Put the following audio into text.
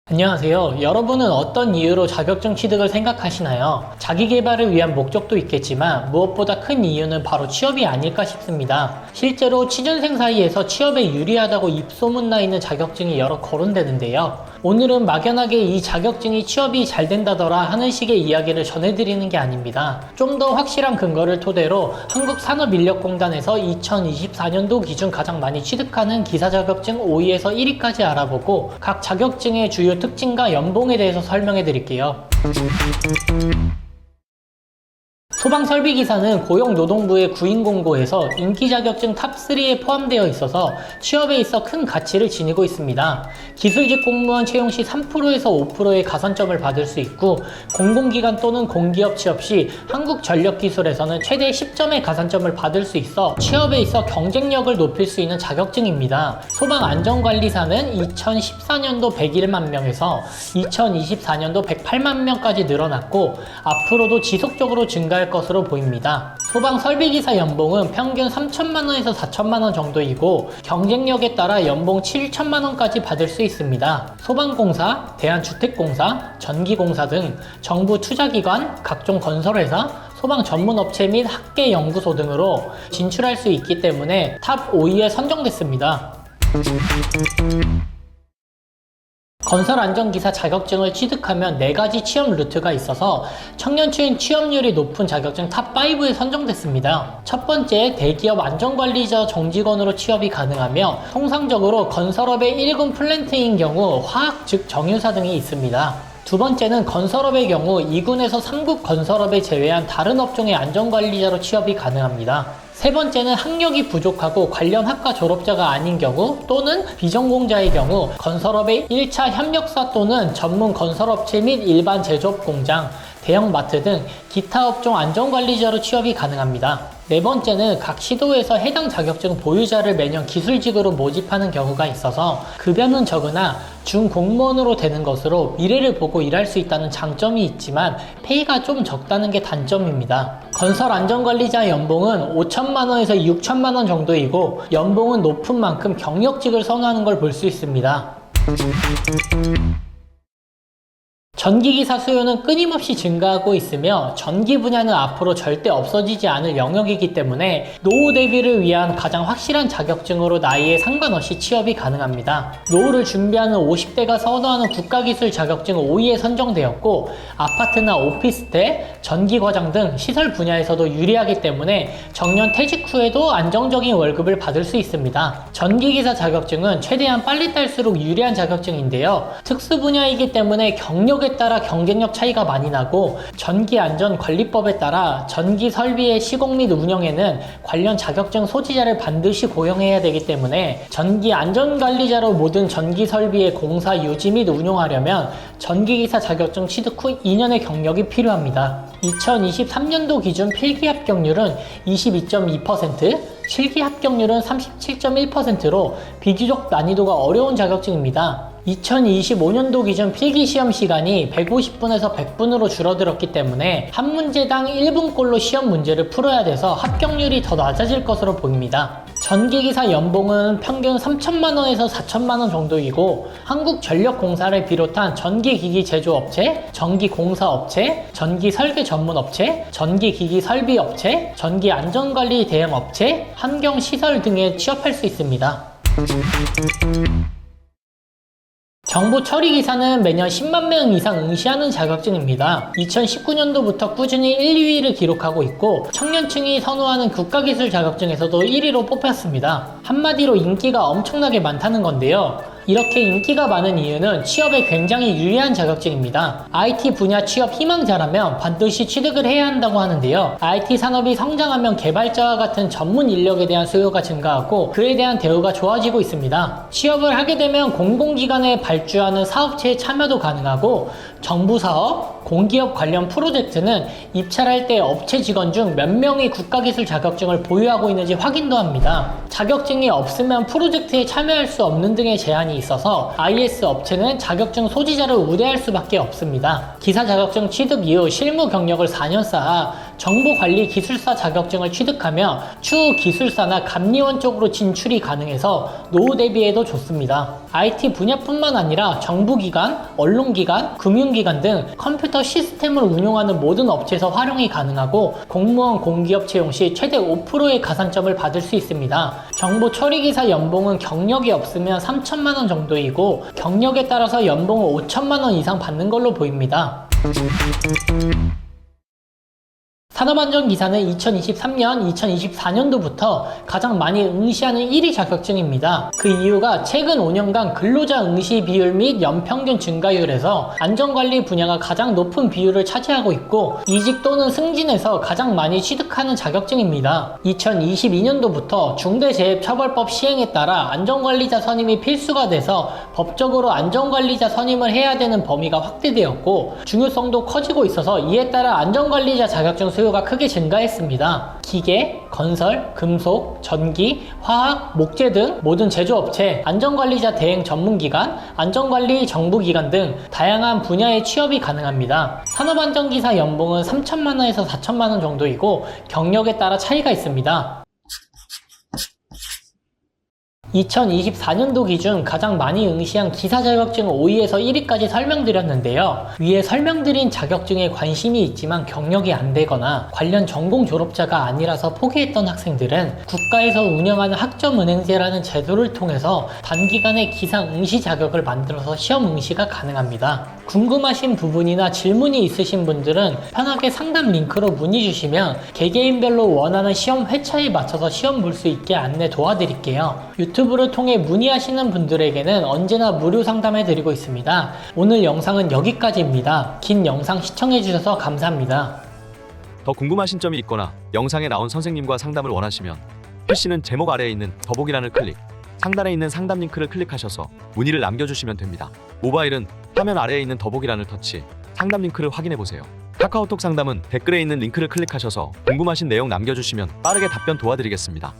안녕하세요. 여러분은 어떤 이유로 자격증 취득을 생각하시나요? 자기 개발을 위한 목적도 있겠지만 무엇보다 큰 이유는 바로 취업이 아닐까 싶습니다. 실제로 취준생 사이에서 취업에 유리하다고 입소문나 있는 자격증이 여러 거론되는데요. 오늘은 막연하게 이 자격증이 취업이 잘 된다더라 하는 식의 이야기를 전해드리는 게 아닙니다. 좀 더 확실한 근거를 토대로 한국산업인력공단에서 2024년도 기준 가장 많이 취득하는 기사 자격증 5위에서 1위까지 알아보고 각 자격증의 주요 특징과 연봉에 대해서 설명해 드릴게요. 소방설비기사는 고용노동부의 구인공고에서 인기 자격증 탑3에 포함되어 있어서 취업에 있어 큰 가치를 지니고 있습니다. 기술직 공무원 채용 시 3%에서 5%의 가산점을 받을 수 있고 공공기관 또는 공기업 취업 시 한국전력기술에서는 최대 10점의 가산점을 받을 수 있어 취업에 있어 경쟁력을 높일 수 있는 자격증입니다. 소방안전관리사는 2014년도 101만 명에서 2024년도 108만 명까지 늘어났고 앞으로도 지속적으로 증가할 것으로 보입니다. 소방 설비기사 연봉은 평균 3천만원에서 4천만원 정도이고 경쟁력에 따라 연봉 7천만원까지 받을 수 있습니다. 소방공사, 대한주택공사, 전기공사 등 정부 투자기관, 각종 건설회사, 소방 전문업체 및 학계연구소 등으로 진출할 수 있기 때문에 탑 5위에 선정됐습니다. 건설안전기사 자격증을 취득하면 4가지 취업 루트가 있어서 청년층 취업률이 높은 자격증 탑5에 선정됐습니다. 첫 번째, 대기업 안전관리자 정직원으로 취업이 가능하며 통상적으로 건설업의 1군 플랜트인 경우 화학 즉 정유사 등이 있습니다. 두 번째는 건설업의 경우 2군에서 3급 건설업을 제외한 다른 업종의 안전관리자로 취업이 가능합니다. 세 번째는 학력이 부족하고 관련 학과 졸업자가 아닌 경우 또는 비전공자의 경우 건설업의 1차 협력사 또는 전문 건설업체 및 일반 제조업 공장, 대형마트 등 기타 업종 안전관리자로 취업이 가능합니다. 네 번째는 각 시도에서 해당 자격증 보유자를 매년 기술직으로 모집하는 경우가 있어서 급여는 적으나 준공무원으로 되는 것으로 미래를 보고 일할 수 있다는 장점이 있지만 페이가 좀 적다는 게 단점입니다. 건설안전관리자 연봉은 5천만원에서 6천만원 정도이고 연봉은 높은 만큼 경력직을 선호하는 걸 볼 수 있습니다. 전기기사 수요는 끊임없이 증가하고 있으며 전기 분야는 앞으로 절대 없어지지 않을 영역이기 때문에 노후 대비를 위한 가장 확실한 자격증으로 나이에 상관없이 취업이 가능합니다. 노후를 준비하는 50대가 선호하는 국가기술 자격증 5위에 선정되었고 아파트나 오피스텔, 전기과장 등 시설 분야에서도 유리하기 때문에 정년 퇴직 후에도 안정적인 월급을 받을 수 있습니다. 전기기사 자격증은 최대한 빨리 딸수록 유리한 자격증인데요. 특수 분야이기 때문에 경력에 따라 경쟁력 차이가 많이 나고 전기안전관리법에 따라 전기 설비의 시공 및 운영에는 관련 자격증 소지자를 반드시 고용해야 되기 때문에 전기안전관리자로 모든 전기 설비의 공사, 유지 및 운용하려면 전기기사 자격증 취득 후 2년의 경력이 필요합니다. 2023년도 기준 필기 합격률은 22.2%, 실기 합격률은 37.1%로 비교적 난이도가 어려운 자격증입니다. 2025년도 기준 필기시험 시간이 150분에서 100분으로 줄어들었기 때문에 한 문제당 1분꼴로 시험 문제를 풀어야 돼서 합격률이 더 낮아질 것으로 보입니다. 전기기사 연봉은 평균 3천만원에서 4천만원 정도이고 한국전력공사를 비롯한 전기기기 제조업체, 전기공사업체, 전기설계 전문업체, 전기기기 설비업체, 전기안전관리 대행업체, 환경시설 등에 취업할 수 있습니다. 정보 처리기사는 매년 10만 명 이상 응시하는 자격증입니다. 2019년도부터 꾸준히 1, 2위를 기록하고 있고 청년층이 선호하는 국가기술 자격증에서도 1위로 뽑혔습니다. 한마디로 인기가 엄청나게 많다는 건데요. 이렇게 인기가 많은 이유는 취업에 굉장히 유리한 자격증입니다. IT 분야 취업 희망자라면 반드시 취득을 해야 한다고 하는데요. IT 산업이 성장하면 개발자와 같은 전문 인력에 대한 수요가 증가하고 그에 대한 대우가 좋아지고 있습니다. 취업을 하게 되면 공공기관에 발주하는 사업체에 참여도 가능하고 정부 사업, 공기업 관련 프로젝트는 입찰할 때 업체 직원 중 몇 명이 국가기술 자격증을 보유하고 있는지 확인도 합니다. 자격증이 없으면 프로젝트에 참여할 수 없는 등의 제한이 있어서 IS 업체는 자격증 소지자를 우대할 수밖에 없습니다. 기사 자격증 취득 이후 실무 경력을 4년 쌓아 정보관리 기술사 자격증을 취득하며 추후 기술사나 감리원 쪽으로 진출이 가능해서 노후 대비에도 좋습니다. IT 분야뿐만 아니라 정부기관, 언론기관, 금융기관 등 컴퓨터 시스템을 운용하는 모든 업체에서 활용이 가능하고 공무원 공기업 채용 시 최대 5%의 가산점을 받을 수 있습니다. 정보 처리기사 연봉은 경력이 없으면 3천만 원 정도이고 경력에 따라서 연봉을 5천만 원 이상 받는 걸로 보입니다. 산업안전기사는 2023년, 2024년도부터 가장 많이 응시하는 1위 자격증입니다. 그 이유가 최근 5년간 근로자 응시 비율 및 연평균 증가율에서 안전관리 분야가 가장 높은 비율을 차지하고 있고 이직 또는 승진에서 가장 많이 취득하는 자격증입니다. 2022년도부터 중대재해처벌법 시행에 따라 안전관리자 선임이 필수가 돼서 법적으로 안전관리자 선임을 해야 되는 범위가 확대되었고 중요성도 커지고 있어서 이에 따라 안전관리자 자격증 수요가 크게 증가했습니다. 기계, 건설, 금속, 전기, 화학, 목재 등 모든 제조업체, 안전관리자 대행 전문기관, 안전관리 정부기관 등 다양한 분야의 취업이 가능합니다. 산업안전기사 연봉은 3천만 원에서 4천만 원 정도이고 경력에 따라 차이가 있습니다. 2024년도 기준 가장 많이 응시한 기사 자격증 5위에서 1위까지 설명드렸는데요. 위에 설명드린 자격증에 관심이 있지만 경력이 안 되거나 관련 전공 졸업자가 아니라서 포기했던 학생들은 국가에서 운영하는 학점은행제라는 제도를 통해서 단기간에 기사 응시 자격을 만들어서 시험 응시가 가능합니다. 궁금하신 부분이나 질문이 있으신 분들은 편하게 상담 링크로 문의 주시면 개개인별로 원하는 시험 회차에 맞춰서 시험 볼 수 있게 안내 도와드릴게요. 유튜브를 통해 문의하시는 분들에게는 언제나 무료 상담해 드리고 있습니다. 오늘 영상은 여기까지입니다. 긴 영상 시청해 주셔서 감사합니다. 더 궁금하신 점이 있거나 영상에 나온 선생님과 상담을 원하시면 PC는 제목 아래에 있는 더보기란을 클릭, 상단에 있는 상담 링크를 클릭하셔서 문의를 남겨주시면 됩니다. 모바일은 화면 아래에 있는 더보기란을 터치, 상담 링크를 확인해보세요. 카카오톡 상담은 댓글에 있는 링크를 클릭하셔서 궁금하신 내용 남겨주시면 빠르게 답변 도와드리겠습니다.